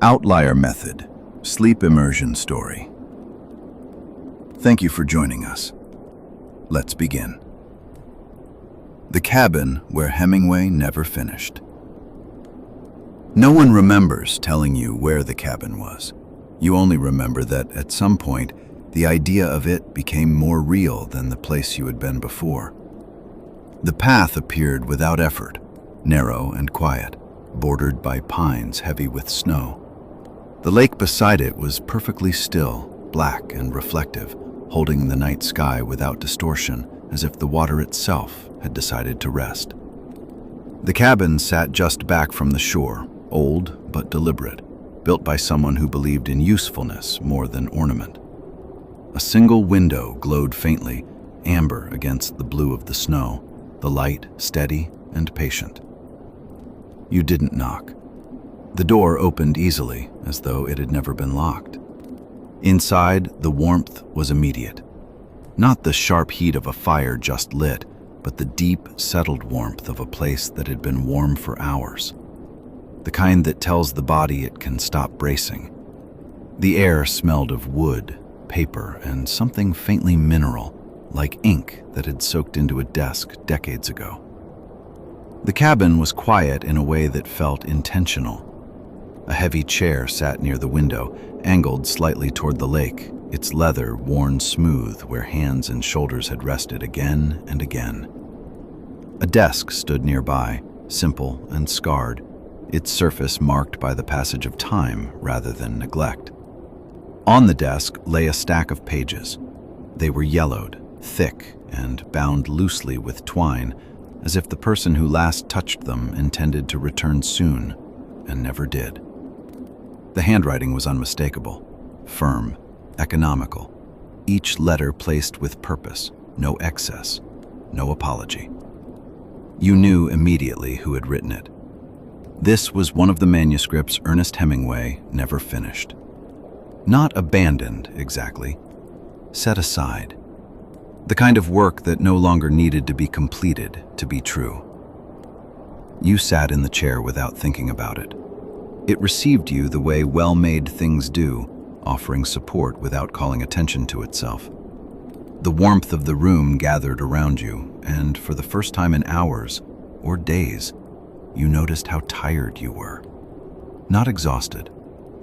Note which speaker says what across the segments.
Speaker 1: Outlier Method, Sleep Immersion Story. Thank you for joining us. Let's begin. The cabin where Hemingway never finished. No one remembers telling you where the cabin was. You only remember that at some point, the idea of it became more real than the place you had been before. The path appeared without effort, narrow and quiet, bordered by pines heavy with snow. The lake beside it was perfectly still, black and reflective, holding the night sky without distortion, as if the water itself had decided to rest. The cabin sat just back from the shore, old but deliberate, built by someone who believed in usefulness more than ornament. A single window glowed faintly, amber against the blue of the snow, the light steady and patient. You didn't knock. The door opened easily, as though it had never been locked. Inside, the warmth was immediate. Not the sharp heat of a fire just lit, but the deep, settled warmth of a place that had been warm for hours. The kind that tells the body it can stop bracing. The air smelled of wood, paper, and something faintly mineral, like ink that had soaked into a desk decades ago. The cabin was quiet in a way that felt intentional. A heavy chair sat near the window, angled slightly toward the lake, its leather worn smooth where hands and shoulders had rested again and again. A desk stood nearby, simple and scarred, its surface marked by the passage of time rather than neglect. On the desk lay a stack of pages. They were yellowed, thick, and bound loosely with twine, as if the person who last touched them intended to return soon, and never did. The handwriting was unmistakable, firm, economical, each letter placed with purpose, no excess, no apology. You knew immediately who had written it. This was one of the manuscripts Ernest Hemingway never finished. Not abandoned, exactly. Set aside. The kind of work that no longer needed to be completed to be true. You sat in the chair without thinking about it. It received you the way well-made things do, offering support without calling attention to itself. The warmth of the room gathered around you, and for the first time in hours, or days, you noticed how tired you were. Not exhausted,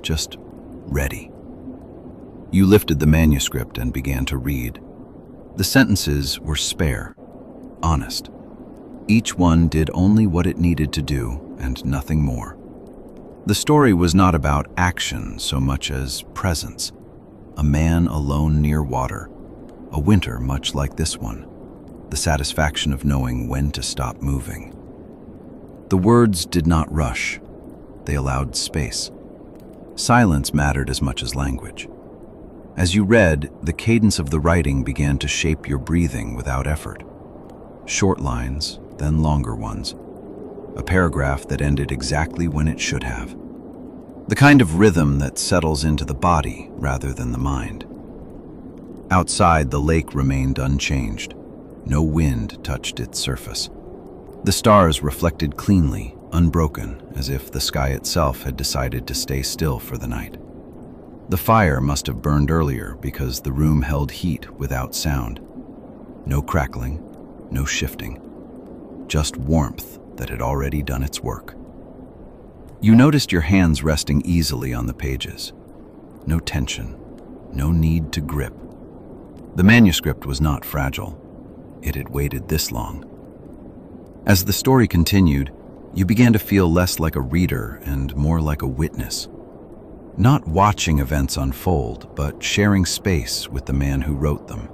Speaker 1: just ready. You lifted the manuscript and began to read. The sentences were spare, honest. Each one did only what it needed to do, and nothing more. The story was not about action so much as presence. A man alone near water, a winter much like this one, the satisfaction of knowing when to stop moving. The words did not rush. They allowed space. Silence mattered as much as language. As you read, the cadence of the writing began to shape your breathing without effort. Short lines, then longer ones. A paragraph that ended exactly when it should have. The kind of rhythm that settles into the body rather than the mind. Outside, the lake remained unchanged. No wind touched its surface. The stars reflected cleanly, unbroken, as if the sky itself had decided to stay still for the night. The fire must have burned earlier because the room held heat without sound. No crackling, no shifting. Just warmth that had already done its work. You noticed your hands resting easily on the pages. No tension, no need to grip. The manuscript was not fragile. It had waited this long. As the story continued, you began to feel less like a reader and more like a witness. Not watching events unfold, but sharing space with the man who wrote them.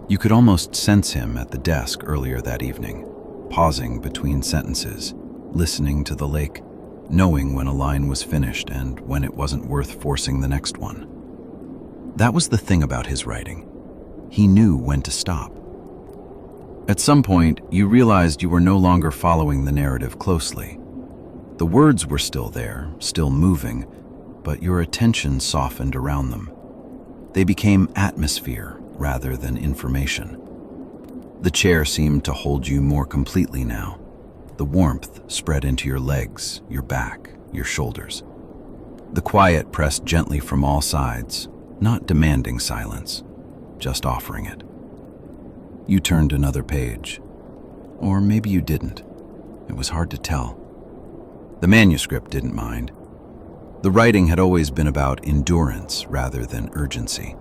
Speaker 1: You could almost sense him at the desk earlier that evening, pausing between sentences, listening to the lake, knowing when a line was finished and when it wasn't worth forcing the next one. That was the thing about his writing. He knew when to stop. At some point, you realized you were no longer following the narrative closely. The words were still there, still moving, but your attention softened around them. They became atmosphere rather than information. The chair seemed to hold you more completely now. The warmth spread into your legs, your back, your shoulders. The quiet pressed gently from all sides, not demanding silence, just offering it. You turned another page. Or maybe you didn't. It was hard to tell. The manuscript didn't mind. The writing had always been about endurance rather than urgency.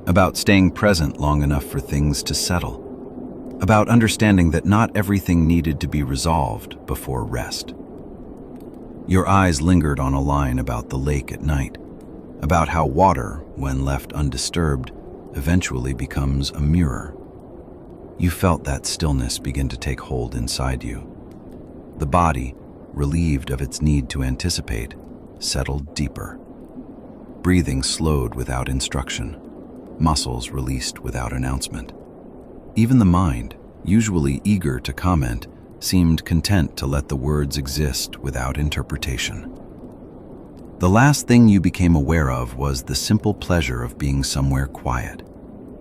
Speaker 1: About staying present long enough for things to settle. About understanding that not everything needed to be resolved before rest. Your eyes lingered on a line about the lake at night, about how water, when left undisturbed, eventually becomes a mirror. You felt that stillness begin to take hold inside you. The body, relieved of its need to anticipate, settled deeper. Breathing slowed without instruction, muscles released without announcement. Even the mind, usually eager to comment, seemed content to let the words exist without interpretation. The last thing you became aware of was the simple pleasure of being somewhere quiet,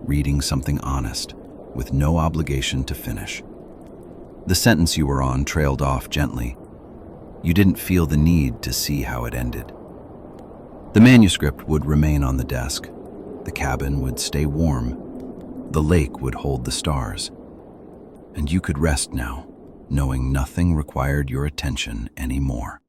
Speaker 1: reading something honest, with no obligation to finish. The sentence you were on trailed off gently. You didn't feel the need to see how it ended. The manuscript would remain on the desk. The cabin would stay warm. The lake would hold the stars. And you could rest now, knowing nothing required your attention anymore.